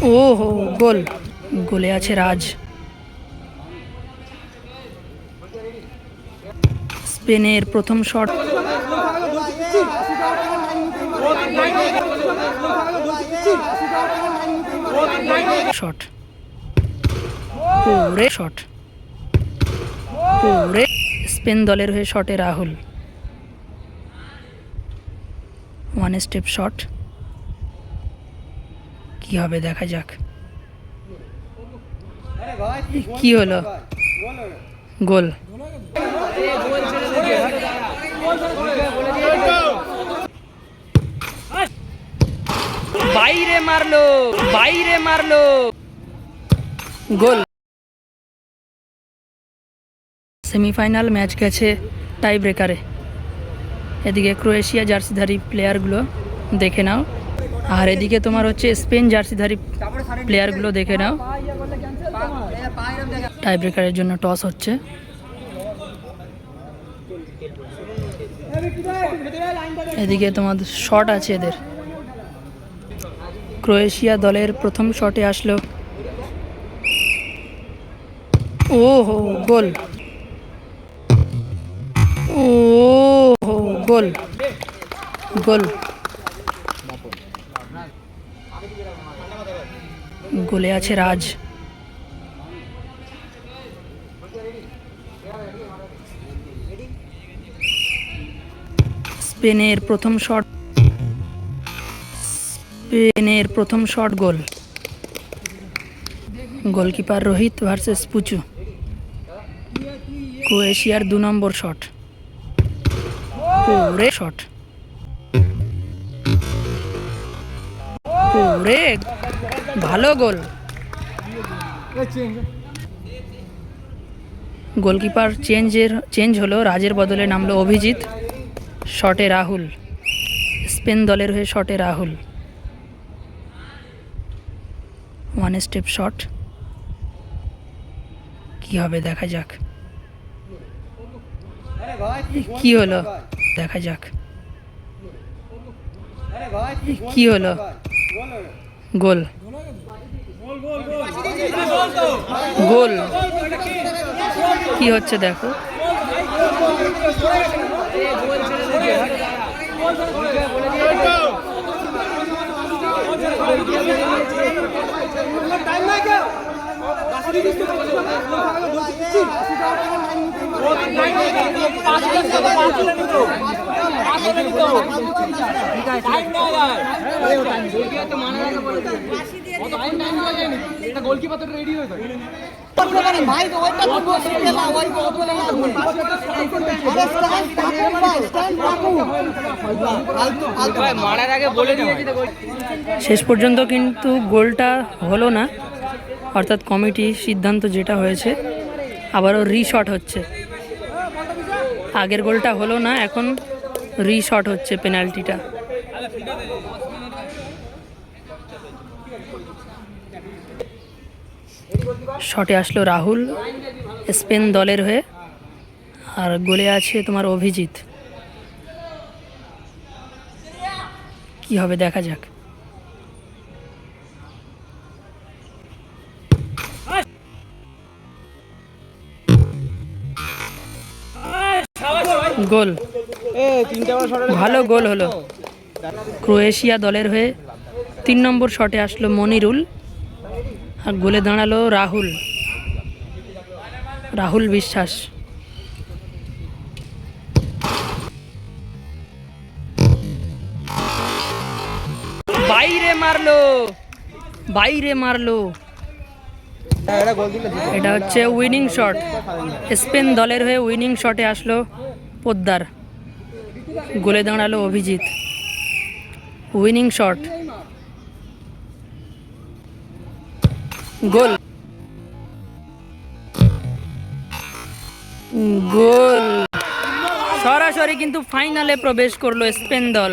ওহো, গোল! গোলে আছে রাজ। স্পেনের প্রথম শট। শট ওরে শট ওরে স্পেন দলের হয়ে শটে রাহুল। ওয়ান স্টেপ শট, কি হবে দেখা যাক। কি হলো? গোল। বাইরে মারলো, বাইরে মারলো, গোল। সেমিফাইনাল ম্যাচ গেছে টাই ব্রেকারে। এদিকে ক্রোয়েশিয়া জার্সিধারী প্লেয়ারগুলো দেখে নাও, আর এদিকে তোমার হচ্ছে স্পেন জার্সিধারী প্লেয়ারগুলো দেখে নাও। টাই ব্রেকারের জন্য টস হচ্ছে। এদিকে তোমাদের শট আছে এদের। ক্রোয়েশিয়া দলের প্রথম শটে আসলো, ও হো গোল, ও হো গোল, গোল। গোলে আছে রাজ। স্পেনের প্রথম শট, স্পেনের প্রথম shot goal. Goalkeeper Rohit versus Puchu. ক্রোয়েশিয়ার 2 নম্বর শট, ওরে শট, ওরে ভালো গোল। গোলকিপার চেঞ্জ হলো, রাজের বদলে নামলো অভিজিৎ। শটে রাহুল, স্পেন দলের হয়ে শটে রাহুল। ওয়ান স্টেপ শট, কি হবে দেখা যাক। কি হলো দেখা যাক। কি হলো? গোল, গোল। কি হচ্ছে দেখো। শেষ পর্যন্ত কিন্তু গোলটা হলো না, অর্থাৎ কমিটির সিদ্ধান্ত যেটা হয়েছে, আবারও রিশট হচ্ছে। আগের গোলটা হলো না, এখন রিশট হচ্ছে পেনাল্টিটা। শটে আসলো রাহুল স্পেন দলের হয়ে, আর গোলে আছে তোমার অভিজিৎ। কি হবে দেখা যাক। গোল, ভালো গোল হলো। ক্রোয়েশিয়া দলের হয়ে 3 নম্বর শটে আসলো মনিরুল, আর গোলে দাঁড়ালো রাহুল, রাহুল বিশ্বাস। বাইরে মারলো, বাইরে মারলো। এটা হচ্ছে উইনিং শট। স্পেন দলের হয়ে উইনিং শটে আসলো পোদ্দার, গোলে দাঁড়ালো অভিজিৎ। উইনিং শট, গোল, গোল। সরাসরি কিন্তু ফাইনালে প্রবেশ করলো স্পেন দল।